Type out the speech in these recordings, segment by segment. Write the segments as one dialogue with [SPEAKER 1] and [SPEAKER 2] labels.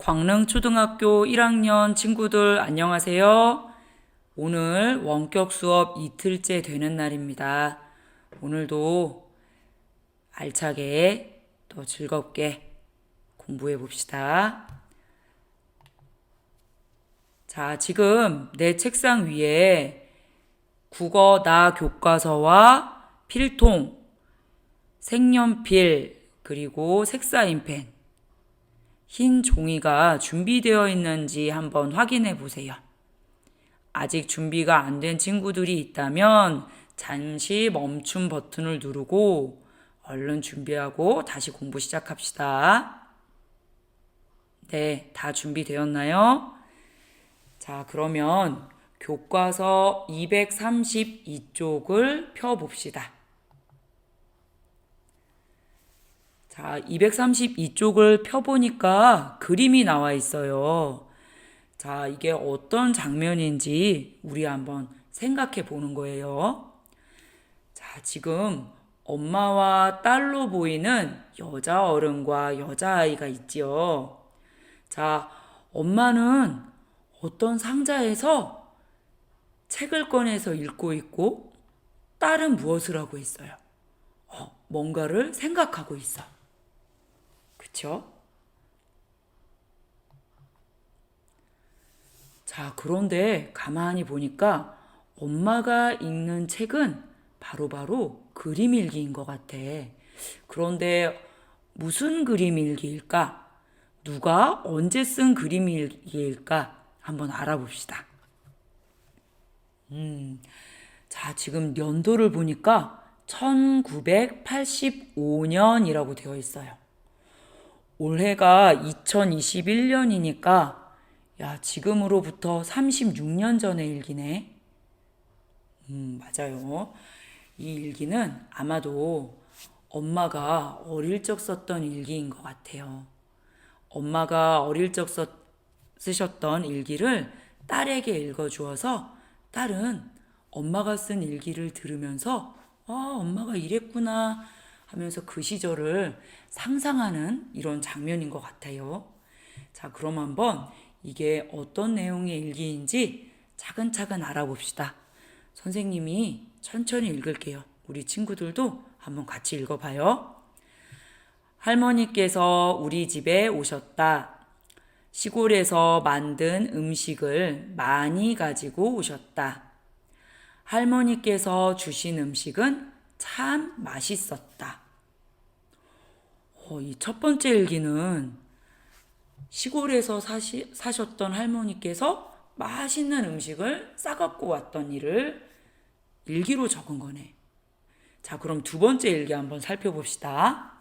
[SPEAKER 1] 광릉초등학교 1학년 친구들 안녕하세요. 오늘 원격 수업 이틀째 되는 날입니다. 오늘도 알차게 또 즐겁게 공부해 봅시다. 자, 지금 내 책상 위에 국어 나 교과서와 필통, 색연필, 그리고 색사인펜, 흰 종이가 준비되어 있는지 한번 확인해 보세요. 아직 준비가 안 된 친구들이 있다면 잠시 멈춤 버튼을 누르고 얼른 준비하고 다시 공부 시작합시다. 네, 다 준비되었나요? 자, 그러면 교과서 232쪽을 펴봅시다. 자, 232쪽을 펴보니까 그림이 나와 있어요. 자, 이게 어떤 장면인지 우리 한번 생각해 보는 거예요. 자, 지금 엄마와 딸로 보이는 여자 어른과 여자아이가 있지요. 자, 엄마는 어떤 상자에서 책을 꺼내서 읽고 있고, 딸은 무엇을 하고 있어요? 뭔가를 생각하고 있어. 그쵸? 자, 그런데 가만히 보니까 엄마가 읽는 책은 바로 그림 일기인 것 같아. 그런데 무슨 그림 일기일까? 누가 언제 쓴 그림 일기일까? 한번 알아봅시다. 자, 지금 연도를 보니까 1985년이라고 되어 있어요. 올해가 2021년이니까 야, 지금으로부터 36년 전의 일기네. 맞아요. 이 일기는 아마도 엄마가 어릴 적 썼던 일기인 것 같아요. 엄마가 어릴 적 쓰셨던 일기를 딸에게 읽어주어서 딸은 엄마가 쓴 일기를 들으면서 엄마가 이랬구나 하면서 그 시절을 상상하는 이런 장면인 것 같아요. 자, 그럼 한번 이게 어떤 내용의 일기인지 차근차근 알아봅시다. 선생님이 천천히 읽을게요. 우리 친구들도 한번 같이 읽어봐요. 할머니께서 우리 집에 오셨다. 시골에서 만든 음식을 많이 가지고 오셨다. 할머니께서 주신 음식은 참 맛있었다. 이 첫 번째 일기는 시골에서 사셨던 할머니께서 맛있는 음식을 싸갖고 왔던 일을 일기로 적은 거네. 자, 그럼 두 번째 일기 한번 살펴봅시다.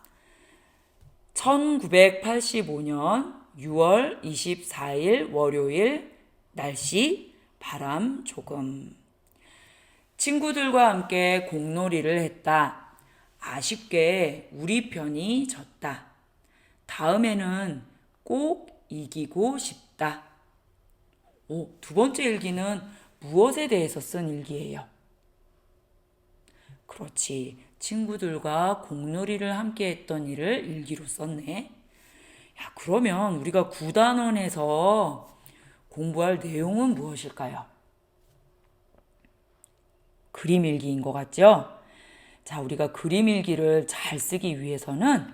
[SPEAKER 1] 1985년 6월 24일 월요일 날씨 바람 조금. 친구들과 함께 공놀이를 했다. 아쉽게 우리 편이 졌다. 다음에는 꼭 이기고 싶다. 두 번째 일기는 무엇에 대해서 쓴 일기예요? 그렇지. 친구들과 공놀이를 함께 했던 일을 일기로 썼네. 야, 그러면 우리가 9단원에서 공부할 내용은 무엇일까요? 그림 일기인 것 같죠? 자, 우리가 그림 일기를 잘 쓰기 위해서는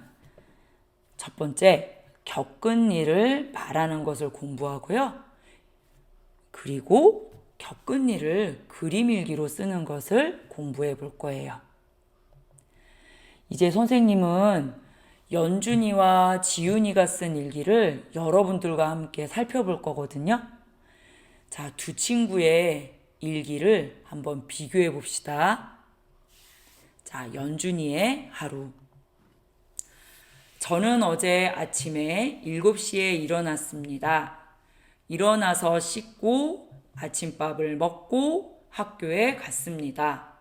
[SPEAKER 1] 첫 번째, 겪은 일을 말하는 것을 공부하고요. 그리고 겪은 일을 그림 일기로 쓰는 것을 공부해 볼 거예요. 이제 선생님은 연준이와 지윤이가 쓴 일기를 여러분들과 함께 살펴볼 거거든요. 자, 두 친구의 일기를 한번 비교해 봅시다. 자, 연준이의 하루. 저는 어제 아침에 7시에 일어났습니다. 일어나서 씻고 아침밥을 먹고 학교에 갔습니다.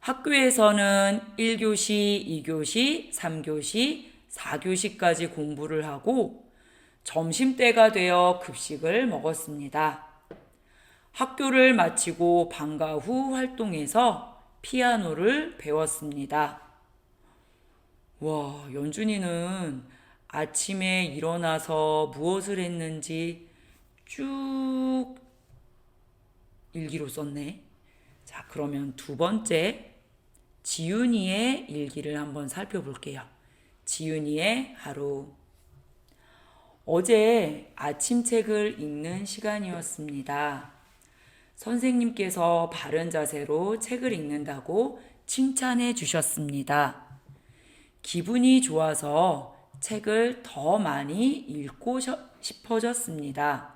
[SPEAKER 1] 학교에서는 1교시, 2교시, 3교시, 4교시까지 공부를 하고 점심때가 되어 급식을 먹었습니다. 학교를 마치고 방과 후 활동에서 피아노를 배웠습니다. 와, 연준이는 아침에 일어나서 무엇을 했는지 쭉 일기로 썼네. 자, 그러면 두 번째, 지윤이의 일기를 한번 살펴볼게요. 지윤이의 하루. 어제 아침 책을 읽는 시간이었습니다. 선생님께서 바른 자세로 책을 읽는다고 칭찬해 주셨습니다. 기분이 좋아서 책을 더 많이 읽고 싶어졌습니다.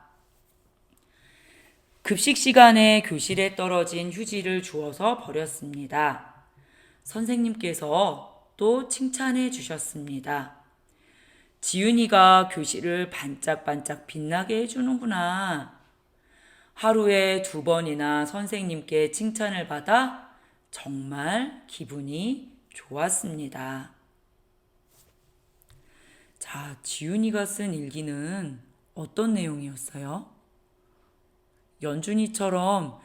[SPEAKER 1] 급식 시간에 교실에 떨어진 휴지를 주워서 버렸습니다. 선생님께서 또 칭찬해 주셨습니다. 지윤이가 교실을 반짝반짝 빛나게 해주는구나. 하루에 2번이나 선생님께 칭찬을 받아 정말 기분이 좋았습니다. 자, 지윤이가 쓴 일기는 어떤 내용이었어요? 연준이처럼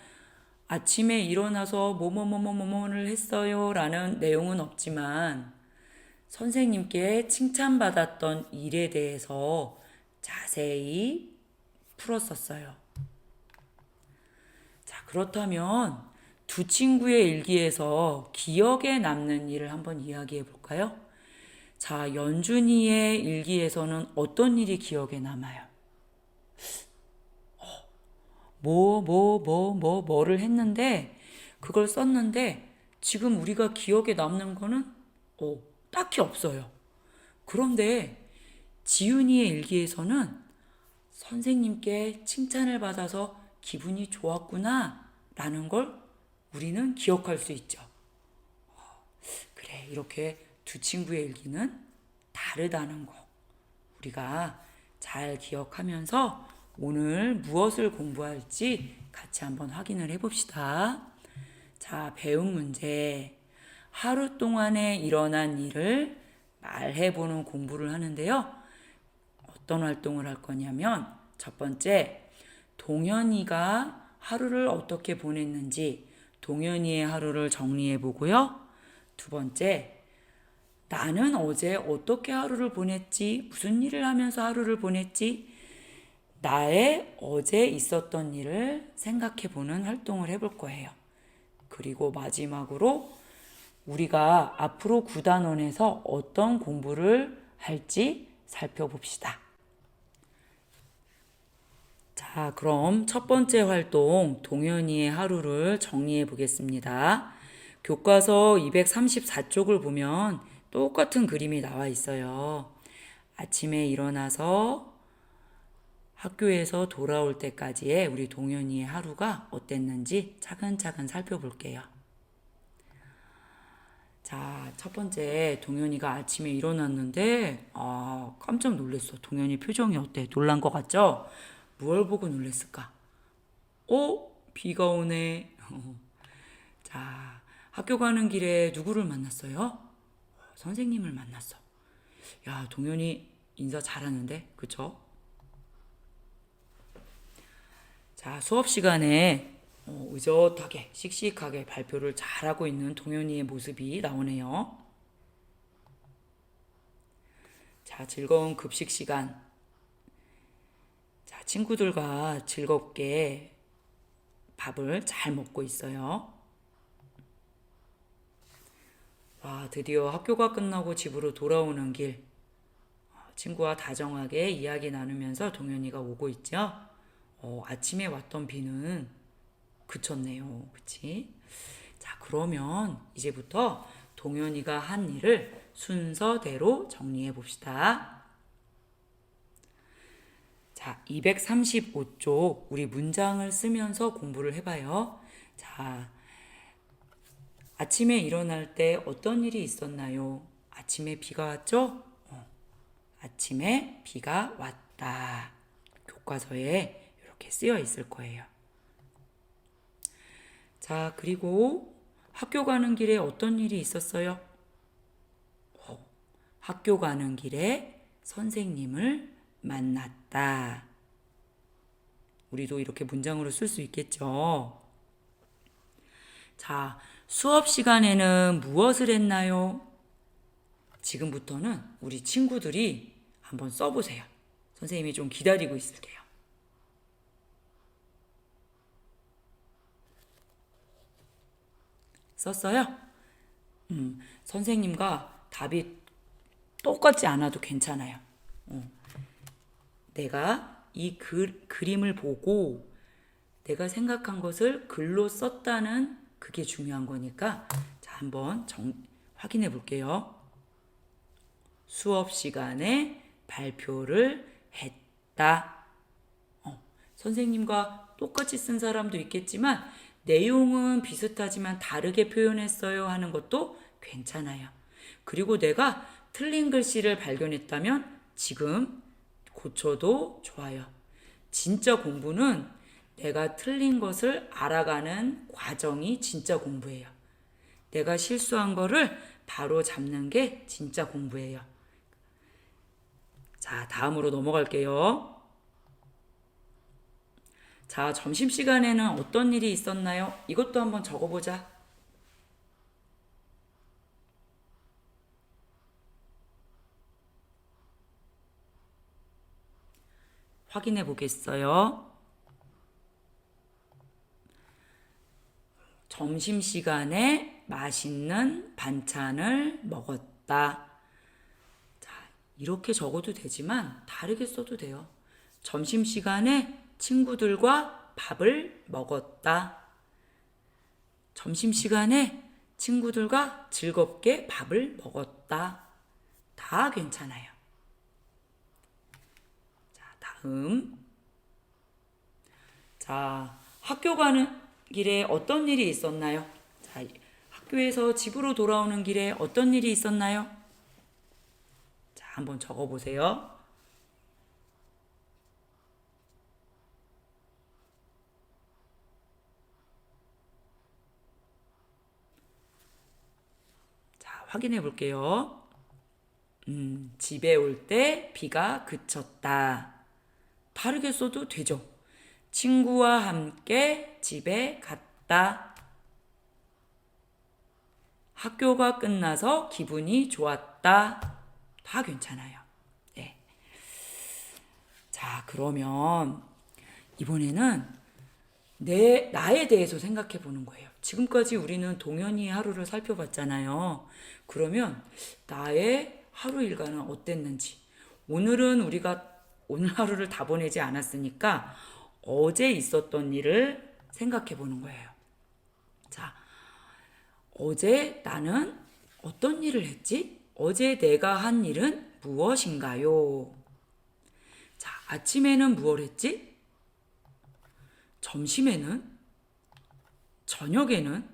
[SPEAKER 1] 아침에 일어나서 뭐뭐뭐뭐뭐를 했어요 라는 내용은 없지만 선생님께 칭찬받았던 일에 대해서 자세히 풀었었어요. 자, 그렇다면 두 친구의 일기에서 기억에 남는 일을 한번 이야기해 볼까요? 자, 연준이의 일기에서는 어떤 일이 기억에 남아요? 뭐를 했는데 그걸 썼는데 지금 우리가 기억에 남는 거는 딱히 없어요. 그런데 지윤이의 일기에서는 선생님께 칭찬을 받아서 기분이 좋았구나 라는 걸 우리는 기억할 수 있죠. 그래, 이렇게 두 친구의 일기는 다르다는 거 우리가 잘 기억하면서 오늘 무엇을 공부할지 같이 한번 확인을 해봅시다. 자, 배운 문제. 하루 동안에 일어난 일을 말해보는 공부를 하는데요. 어떤 활동을 할 거냐면 첫 번째, 동현이가 하루를 어떻게 보냈는지 동현이의 하루를 정리해 보고요. 두 번째, 나는 어제 어떻게 하루를 보냈지? 무슨 일을 하면서 하루를 보냈지? 나의 어제 있었던 일을 생각해 보는 활동을 해볼 거예요. 그리고 마지막으로 우리가 앞으로 9단원에서 어떤 공부를 할지 살펴봅시다. 자, 그럼 첫 번째 활동 동현이의 하루를 정리해 보겠습니다. 교과서 234쪽을 보면 똑같은 그림이 나와 있어요. 아침에 일어나서 학교에서 돌아올 때까지의 우리 동현이의 하루가 어땠는지 차근차근 살펴볼게요. 자, 첫 번째 동현이가 아침에 일어났는데 깜짝 놀랐어. 동현이 표정이 어때? 놀란 것 같죠? 무얼 보고 놀랐을까? 비가 오네. 자, 학교 가는 길에 누구를 만났어요? 선생님을 만났어. 야, 동현이 인사 잘하는데, 그쵸? 자, 수업 시간에 의젓하게 씩씩하게 발표를 잘하고 있는 동현이의 모습이 나오네요. 자, 즐거운 급식 시간. 자, 친구들과 즐겁게 밥을 잘 먹고 있어요. 와, 드디어 학교가 끝나고 집으로 돌아오는 길. 친구와 다정하게 이야기 나누면서 동현이가 오고 있죠. 아침에 왔던 비는 그쳤네요. 그치? 자, 그러면 이제부터 동현이가 한 일을 순서대로 정리해 봅시다. 자, 235쪽 우리 문장을 쓰면서 공부를 해봐요. 자, 아침에 일어날 때 어떤 일이 있었나요? 아침에 비가 왔죠? 아침에 비가 왔다. 교과서에 이렇게 쓰여 있을 거예요. 자, 그리고 학교 가는 길에 어떤 일이 있었어요? 학교 가는 길에 선생님을 만났다. 우리도 이렇게 문장으로 쓸 수 있겠죠. 자, 수업 시간에는 무엇을 했나요? 지금부터는 우리 친구들이 한번 써보세요. 선생님이 좀 기다리고 있을게요. 썼어요? 선생님과 답이 똑같지 않아도 괜찮아요. 내가 이 그림을 보고 내가 생각한 것을 글로 썼다는 그게 중요한 거니까 자, 한번 확인해 볼게요. 수업 시간에 발표를 했다. 선생님과 똑같이 쓴 사람도 있겠지만 내용은 비슷하지만 다르게 표현했어요 하는 것도 괜찮아요. 그리고 내가 틀린 글씨를 발견했다면 지금 고쳐도 좋아요. 진짜 공부는 내가 틀린 것을 알아가는 과정이 진짜 공부예요. 내가 실수한 거를 바로 잡는 게 진짜 공부예요. 자, 다음으로 넘어갈게요. 자, 점심시간에는 어떤 일이 있었나요? 이것도 한번 적어보자. 확인해 보겠어요. 점심시간에 맛있는 반찬을 먹었다. 자, 이렇게 적어도 되지만 다르게 써도 돼요. 점심시간에 친구들과 밥을 먹었다. 점심시간에 친구들과 즐겁게 밥을 먹었다. 다 괜찮아요. 자, 다음. 자, 학교 가는 길에 어떤 일이 있었나요? 자, 학교에서 집으로 돌아오는 길에 어떤 일이 있었나요? 자, 한번 적어보세요. 자, 확인해 볼게요. 집에 올 때 비가 그쳤다. 다르게 써도 되죠. 친구와 함께 집에 갔다. 학교가 끝나서 기분이 좋았다. 다 괜찮아요. 네. 자, 그러면 이번에는 나에 대해서 생각해 보는 거예요. 지금까지 우리는 동현이의 하루를 살펴봤잖아요. 그러면 나의 하루 일과는 어땠는지. 오늘은 우리가 오늘 하루를 다 보내지 않았으니까 어제 있었던 일을 생각해 보는 거예요. 자, 어제 나는 어떤 일을 했지? 어제 내가 한 일은 무엇인가요? 자, 아침에는 무엇을 했지? 점심에는? 저녁에는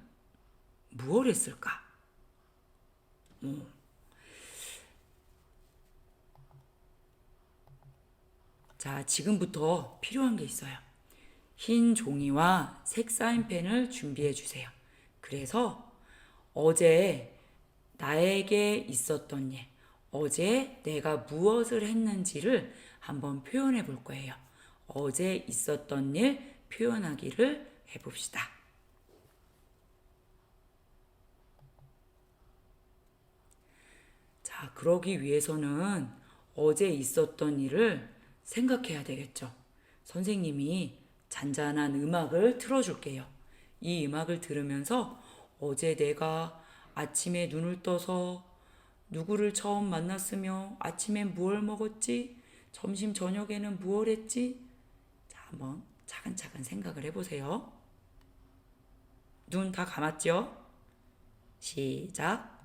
[SPEAKER 1] 무엇을 했을까? 자, 지금부터 필요한 게 있어요. 흰 종이와 색 사인펜을 준비해 주세요. 그래서 어제 나에게 있었던 일, 어제 내가 무엇을 했는지를 한번 표현해 볼 거예요. 어제 있었던 일 표현하기를 해봅시다. 자, 그러기 위해서는 어제 있었던 일을 생각해야 되겠죠. 선생님이 잔잔한 음악을 틀어줄게요. 이 음악을 들으면서 어제 내가 아침에 눈을 떠서 누구를 처음 만났으며 아침엔 무얼 먹었지? 점심 저녁에는 무얼 했지? 자, 한번 차근차근 생각을 해보세요. 눈 다 감았죠? 시작.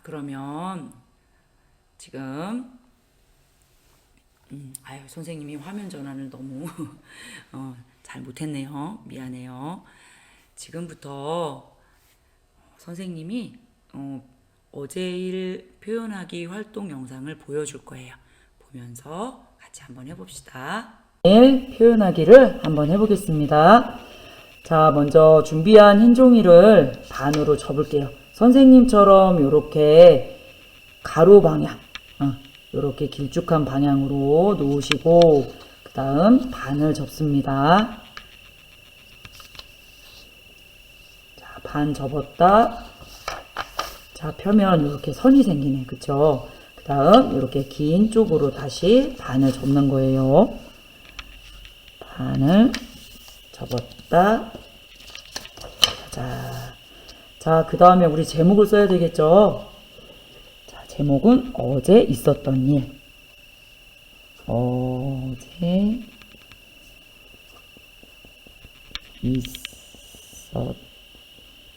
[SPEAKER 1] 그러면 지금 선생님이 화면 전환을 너무 잘 못했네요. 미안해요. 지금부터 선생님이 어제 일 표현하기 활동 영상을 보여줄 거예요. 보면서 같이 한번 해봅시다. 일 표현하기를 한번 해보겠습니다. 자, 먼저 준비한 흰 종이를 반으로 접을게요. 선생님처럼 이렇게 가로 방향, 이렇게 길쭉한 방향으로 놓으시고 그 다음 반을 접습니다. 자, 반 접었다. 자, 펴면 이렇게 선이 생기네. 그쵸? 그 다음 이렇게 긴 쪽으로 다시 반을 접는 거예요. 반을 접었다. 자, 그 다음에 우리 제목을 써야 되겠죠? 자, 제목은 어제 있었던 일. 어제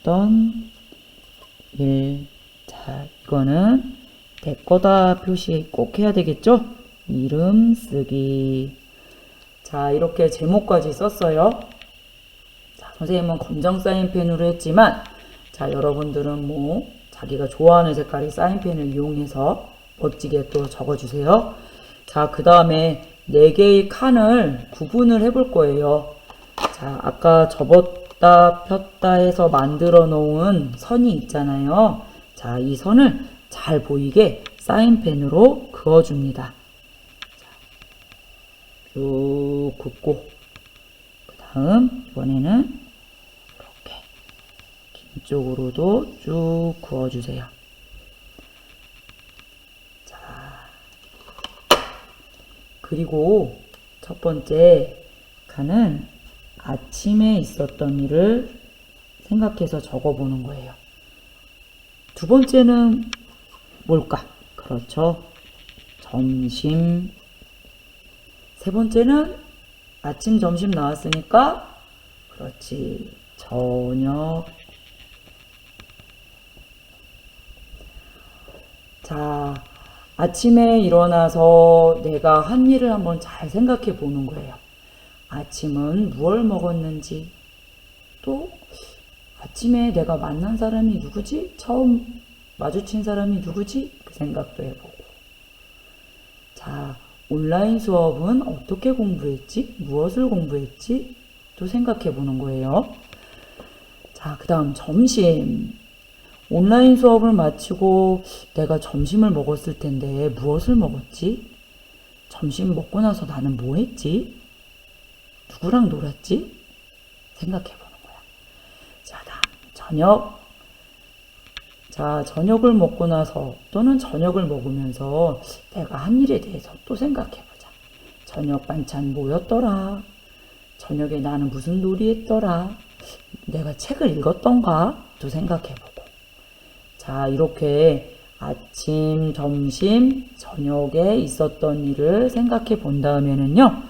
[SPEAKER 1] 있었던 일. 자, 이거는 내 거다 표시 꼭 해야 되겠죠? 이름 쓰기. 자, 이렇게 제목까지 썼어요. 자, 선생님은 검정 사인펜으로 했지만, 자, 여러분들은 뭐, 자기가 좋아하는 색깔의 사인펜을 이용해서 멋지게 또 적어주세요. 자, 그 다음에 4개의 칸을 구분을 해볼 거예요. 자, 아까 접었다 폈다 해서 만들어 놓은 선이 있잖아요. 자, 이 선을 잘 보이게 사인펜으로 그어줍니다. 쭉 긋고, 그 다음 이번에는 이렇게 긴 쪽으로도 쭉 그어주세요. 자, 그리고 첫 번째 칸은 아침에 있었던 일을 생각해서 적어보는 거예요. 두 번째는 뭘까? 그렇죠. 점심. 세 번째는 아침, 점심 나왔으니까 그렇지. 저녁. 자, 아침에 일어나서 내가 한 일을 한번 잘 생각해 보는 거예요. 아침은 무얼 먹었는지, 또 아침에 내가 만난 사람이 누구지? 처음 마주친 사람이 누구지? 그 생각도 해보고. 자, 온라인 수업은 어떻게 공부했지? 무엇을 공부했지? 또 생각해 보는 거예요. 자, 그 다음 점심. 온라인 수업을 마치고 내가 점심을 먹었을 텐데 무엇을 먹었지? 점심 먹고 나서 나는 뭐 했지? 누구랑 놀았지? 생각해 보는 거야. 자, 다음 저녁. 자, 저녁을 먹고 나서 또는 저녁을 먹으면서 내가 한 일에 대해서 또 생각해보자. 저녁 반찬 뭐였더라? 저녁에 나는 무슨 놀이 했더라? 내가 책을 읽었던가? 또 생각해보고. 자, 이렇게 아침, 점심, 저녁에 있었던 일을 생각해 본 다음에는요,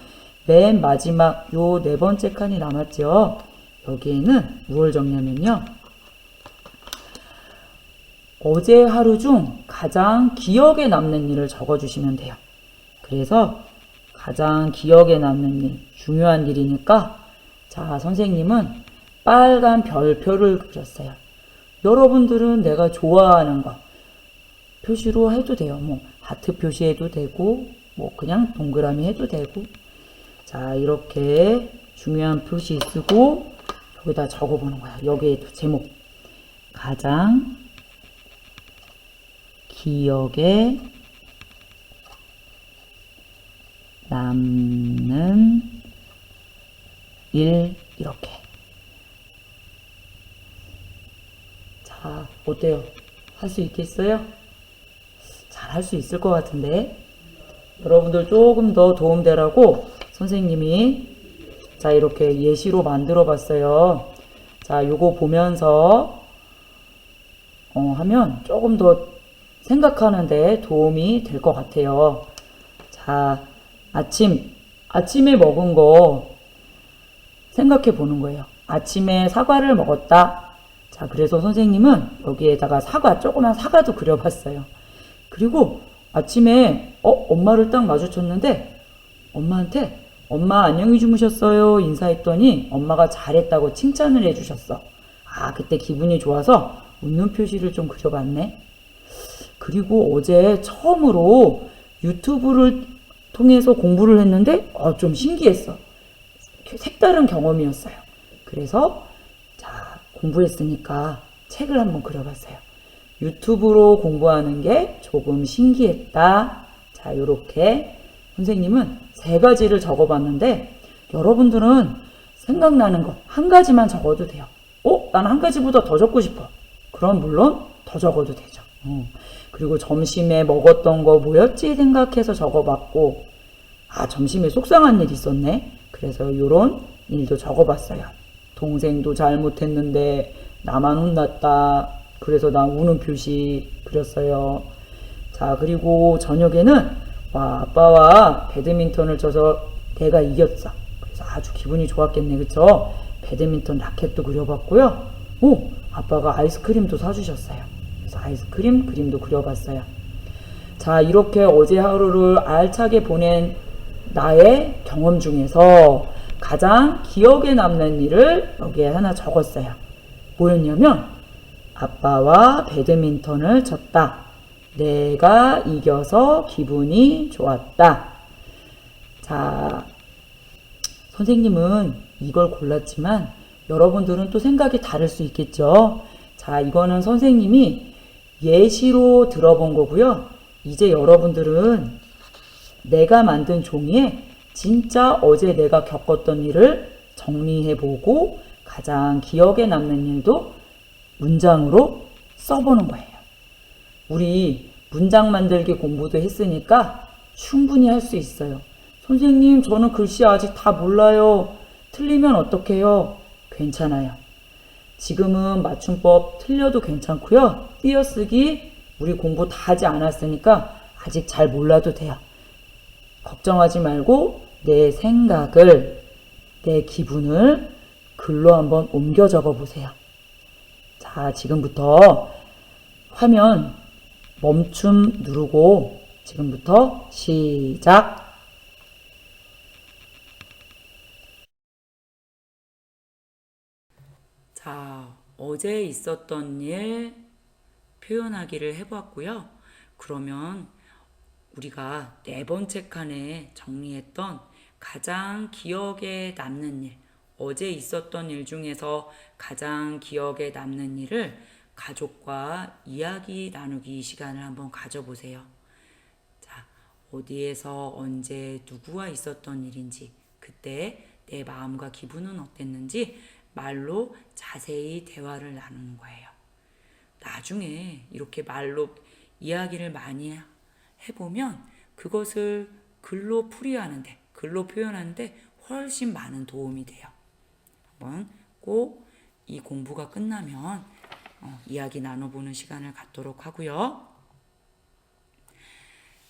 [SPEAKER 1] 맨 마지막 요 4번째 칸이 남았죠? 여기에는 무엇을 적냐면요, 어제 하루 중 가장 기억에 남는 일을 적어주시면 돼요. 그래서 가장 기억에 남는 일, 중요한 일이니까, 자, 선생님은 빨간 별표를 그렸어요. 여러분들은 내가 좋아하는 거 표시로 해도 돼요. 뭐 하트 표시해도 되고, 뭐 그냥 동그라미 해도 되고. 자, 이렇게 중요한 표시 쓰고 여기다 적어보는 거야. 여기에도 제목. 가장 기억에 남는 일. 이렇게. 자, 어때요? 할 수 있겠어요? 잘 할 수 있을 것 같은데. 여러분들 조금 더 도움되라고 선생님이 자, 이렇게 예시로 만들어 봤어요. 자, 요거 보면서 하면 조금 더 생각하는데 도움이 될 것 같아요. 자, 아침에 먹은 거 생각해 보는 거예요. 아침에 사과를 먹었다. 자, 그래서 선생님은 여기에다가 조그만 사과도 그려봤어요. 그리고 아침에 엄마를 딱 마주쳤는데 엄마한테 엄마 안녕히 주무셨어요 인사했더니 엄마가 잘했다고 칭찬을 해주셨어. 아, 그때 기분이 좋아서 웃는 표시를 좀 그려봤네. 그리고 어제 처음으로 유튜브를 통해서 공부를 했는데 좀 신기했어. 색다른 경험이었어요. 그래서 자, 공부했으니까 책을 한번 그려봤어요. 유튜브로 공부하는 게 조금 신기했다. 자, 요렇게 선생님은 3가지를 적어봤는데 여러분들은 생각나는 거 한 가지만 적어도 돼요. 난 한 가지보다 더 적고 싶어. 그럼 물론 더 적어도 되죠. 그리고 점심에 먹었던 거 뭐였지 생각해서 적어봤고, 점심에 속상한 일 있었네. 그래서 요런 일도 적어봤어요. 동생도 잘못했는데 나만 혼났다. 그래서 나 우는 표시 그렸어요. 자, 그리고 저녁에는 아빠와 배드민턴을 쳐서 내가 이겼어. 그래서 아주 기분이 좋았겠네. 그쵸? 배드민턴 라켓도 그려봤고요. 아빠가 아이스크림도 사주셨어요. 그래서 아이스크림 그림도 그려봤어요. 자, 이렇게 어제 하루를 알차게 보낸 나의 경험 중에서 가장 기억에 남는 일을 여기에 하나 적었어요. 뭐였냐면 아빠와 배드민턴을 쳤다. 내가 이겨서 기분이 좋았다. 자, 선생님은 이걸 골랐지만 여러분들은 또 생각이 다를 수 있겠죠. 자, 이거는 선생님이 예시로 들어본 거고요. 이제 여러분들은 내가 만든 종이에 진짜 어제 내가 겪었던 일을 정리해보고 가장 기억에 남는 일도 문장으로 써보는 거예요. 우리 문장 만들기 공부도 했으니까 충분히 할 수 있어요. 선생님, 저는 글씨 아직 다 몰라요. 틀리면 어떡해요? 괜찮아요. 지금은 맞춤법 틀려도 괜찮고요. 띄어쓰기 우리 공부 다 하지 않았으니까 아직 잘 몰라도 돼요. 걱정하지 말고 내 생각을, 내 기분을 글로 한번 옮겨 적어 보세요. 자, 지금부터 화면 멈춤 누르고 지금부터 시작. 자, 어제 있었던 일 표현하기를 해봤고요. 그러면 우리가 4번째 칸에 정리했던 가장 기억에 남는 일, 어제 있었던 일 중에서 가장 기억에 남는 일을 가족과 이야기 나누기 시간을 한번 가져보세요. 자, 어디에서 언제 누구와 있었던 일인지, 그때 내 마음과 기분은 어땠는지 말로 자세히 대화를 나누는 거예요. 나중에 이렇게 말로 이야기를 많이 해보면 그것을 글로 풀이하는데, 글로 표현하는데 훨씬 많은 도움이 돼요. 한번 꼭 이 공부가 끝나면 이야기 나눠보는 시간을 갖도록 하고요.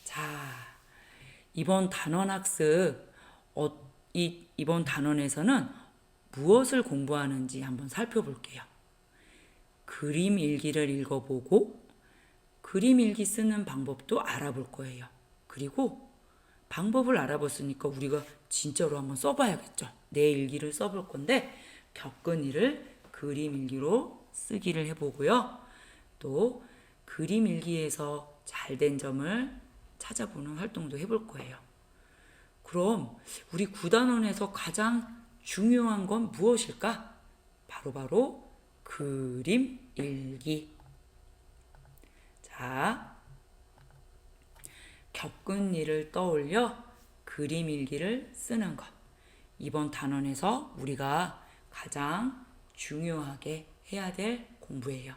[SPEAKER 1] 자, 이번 단원학습, 이번 단원에서는 무엇을 공부하는지 한번 살펴볼게요. 그림 일기를 읽어보고 그림 일기 쓰는 방법도 알아볼 거예요. 그리고 방법을 알아봤으니까 우리가 진짜로 한번 써봐야겠죠. 내 일기를 써볼 건데 겪은 일을 그림 일기로 쓰기를 해보고요. 또 그림 일기에서 잘된 점을 찾아보는 활동도 해볼 거예요. 그럼 우리 9단원에서 가장 중요한 건 무엇일까? 바로 그림 일기. 자, 겪은 일을 떠올려 그림 일기를 쓰는 것. 이번 단원에서 우리가 가장 중요하게 해야 될 공부예요.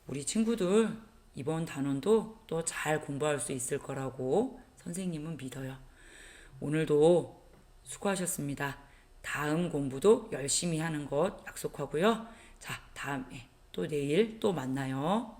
[SPEAKER 1] 우리 친구들 이번 단원도 또 잘 공부할 수 있을 거라고 선생님은 믿어요. 오늘도 수고하셨습니다. 다음 공부도 열심히 하는 것 약속하고요. 자, 다음에 또 내일 또 만나요.